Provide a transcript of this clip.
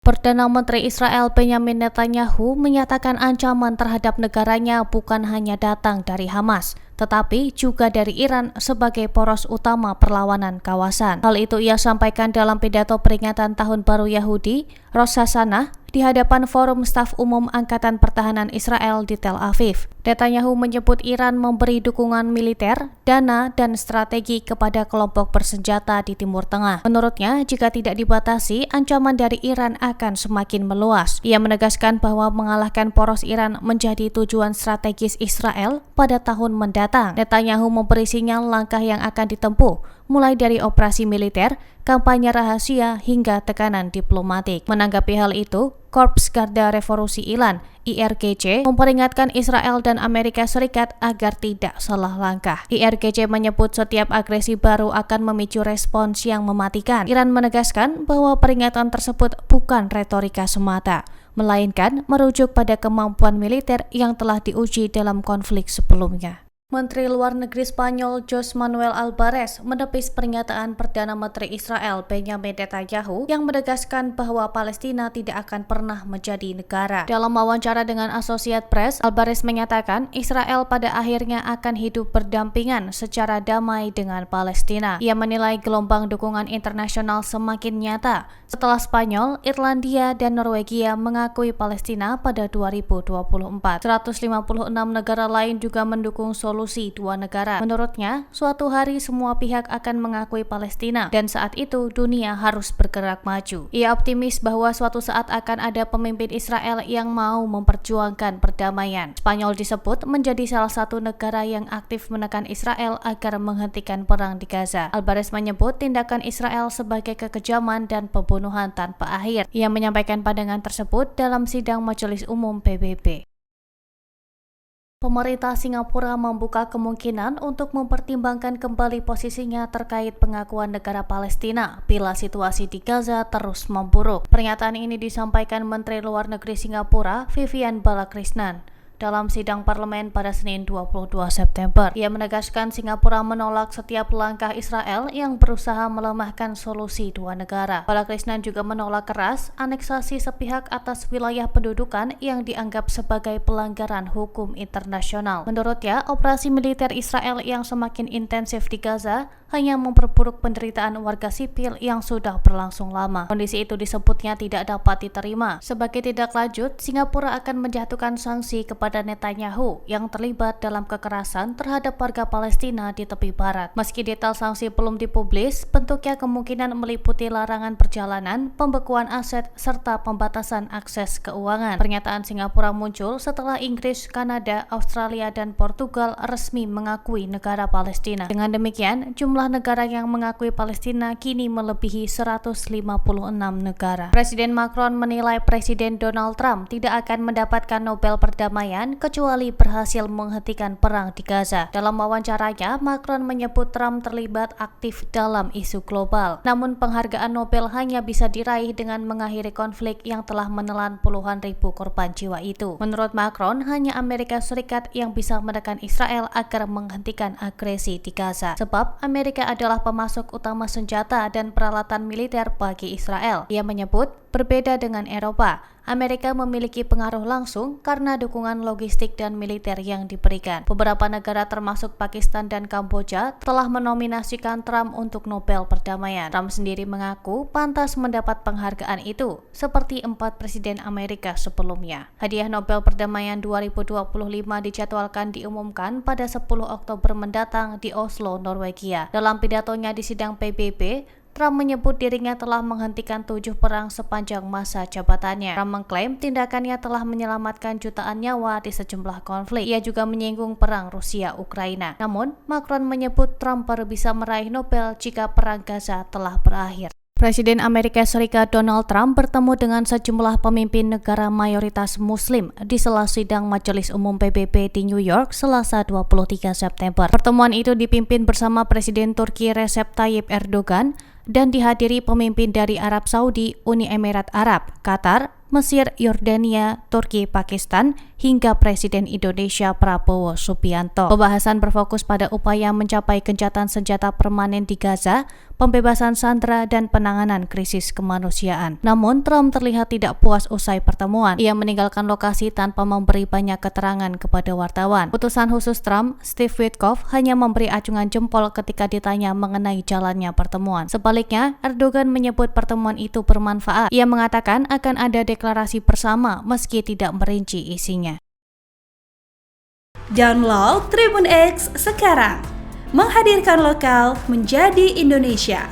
Perdana Menteri Israel Benjamin Netanyahu menyatakan ancaman terhadap negaranya bukan hanya datang dari Hamas, tetapi juga dari Iran sebagai poros utama perlawanan kawasan. Hal itu ia sampaikan dalam pidato peringatan Tahun Baru Yahudi, Rosh Hashanah, di hadapan Forum Staf Umum Angkatan Pertahanan Israel di Tel Aviv. Netanyahu menyebut Iran memberi dukungan militer, dana, dan strategi kepada kelompok bersenjata di Timur Tengah. Menurutnya, jika tidak dibatasi, ancaman dari Iran akan semakin meluas. Ia menegaskan bahwa mengalahkan poros Iran menjadi tujuan strategis Israel pada tahun mendatang. Netanyahu memberi sinyal langkah yang akan ditempuh, mulai dari operasi militer, kampanye rahasia, hingga tekanan diplomatik. Menanggapi hal itu, Korps Garda Revolusi Iran (IRGC) memperingatkan Israel dan Amerika Serikat agar tidak salah langkah. IRGC menyebut setiap agresi baru akan memicu respons yang mematikan. Iran menegaskan bahwa peringatan tersebut bukan retorika semata, melainkan merujuk pada kemampuan militer yang telah diuji dalam konflik sebelumnya. Menteri Luar Negeri Spanyol José Manuel Álvarez menepis pernyataan Perdana Menteri Israel Benjamin Netanyahu yang menegaskan bahwa Palestina tidak akan pernah menjadi negara. Dalam wawancara dengan Associated Press, Álvarez menyatakan Israel pada akhirnya akan hidup berdampingan secara damai dengan Palestina. Ia menilai gelombang dukungan internasional semakin nyata setelah Spanyol, Irlandia, dan Norwegia mengakui Palestina pada 2024. 156 negara lain juga mendukung solusi dua negara. Menurutnya, suatu hari semua pihak akan mengakui Palestina dan saat itu dunia harus bergerak maju. Ia optimis bahwa suatu saat akan ada pemimpin Israel yang mau memperjuangkan perdamaian. Spanyol disebut menjadi salah satu negara yang aktif menekan Israel agar menghentikan perang di Gaza. Álvarez menyebut tindakan Israel sebagai kekejaman dan pembunuhan tanpa akhir. Ia menyampaikan pandangan tersebut dalam sidang Majelis Umum PBB. Pemerintah Singapura membuka kemungkinan untuk mempertimbangkan kembali posisinya terkait pengakuan negara Palestina bila situasi di Gaza terus memburuk. Pernyataan ini disampaikan Menteri Luar Negeri Singapura, Vivian Balakrishnan, dalam sidang parlemen pada Senin 22 September. Ia menegaskan Singapura menolak setiap langkah Israel yang berusaha melemahkan solusi dua negara. Balakrishnan juga menolak keras aneksasi sepihak atas wilayah pendudukan yang dianggap sebagai pelanggaran hukum internasional. Menurutnya, operasi militer Israel yang semakin intensif di Gaza hanya memperburuk penderitaan warga sipil yang sudah berlangsung lama. Kondisi itu disebutnya tidak dapat diterima. Sebagai tindak lanjut, Singapura akan menjatuhkan sanksi kepada Netanyahu yang terlibat dalam kekerasan terhadap warga Palestina di tepi barat. Meski detail sanksi belum dipublis, bentuknya kemungkinan meliputi larangan perjalanan, pembekuan aset, serta pembatasan akses keuangan. Pernyataan Singapura muncul setelah Inggris, Kanada, Australia, dan Portugal resmi mengakui negara Palestina. Dengan demikian, jumlah negara yang mengakui Palestina kini melebihi 156 negara. Presiden Macron menilai Presiden Donald Trump tidak akan mendapatkan Nobel Perdamaian kecuali berhasil menghentikan perang di Gaza. Dalam wawancaranya, Macron menyebut Trump terlibat aktif dalam isu global. Namun penghargaan Nobel hanya bisa diraih dengan mengakhiri konflik yang telah menelan puluhan ribu korban jiwa itu. Menurut Macron, hanya Amerika Serikat yang bisa menekan Israel agar menghentikan agresi di Gaza. Sebab Amerika adalah pemasok utama senjata dan peralatan militer bagi Israel. Ia menyebut, berbeda dengan Eropa, Amerika memiliki pengaruh langsung karena dukungan logistik dan militer yang diberikan. Beberapa negara termasuk Pakistan dan Kamboja telah menominasikan Trump untuk Nobel Perdamaian. Trump sendiri mengaku pantas mendapat penghargaan itu, seperti 4 presiden Amerika sebelumnya. Hadiah Nobel Perdamaian 2025 dijadwalkan diumumkan pada 10 Oktober mendatang di Oslo, Norwegia. Dalam pidatonya di sidang PBB, Trump menyebut dirinya telah menghentikan 7 perang sepanjang masa jabatannya. Trump mengklaim tindakannya telah menyelamatkan jutaan nyawa di sejumlah konflik. Ia juga menyinggung perang Rusia-Ukraina. Namun, Macron menyebut Trump baru bisa meraih Nobel jika perang Gaza telah berakhir. Presiden Amerika Serikat Donald Trump bertemu dengan sejumlah pemimpin negara mayoritas Muslim di sela sidang Majelis Umum PBB di New York Selasa 23 September. Pertemuan itu dipimpin bersama Presiden Turki Recep Tayyip Erdogan dan dihadiri pemimpin dari Arab Saudi, Uni Emirat Arab, Qatar, Mesir, Yordania, Turki, Pakistan, hingga Presiden Indonesia Prabowo Subianto. Pembahasan berfokus pada upaya mencapai gencatan senjata permanen di Gaza, pembebasan sandera, dan penanganan krisis kemanusiaan. Namun, Trump terlihat tidak puas usai pertemuan. Ia meninggalkan lokasi tanpa memberi banyak keterangan kepada wartawan. Utusan khusus Trump, Steve Witkoff, hanya memberi acungan jempol ketika ditanya mengenai jalannya pertemuan. Sebaliknya, Erdogan menyebut pertemuan itu bermanfaat. Ia mengatakan akan ada deklarasi bersama meski tidak merinci isinya. Download Tribun X sekarang, menghadirkan lokal menjadi Indonesia.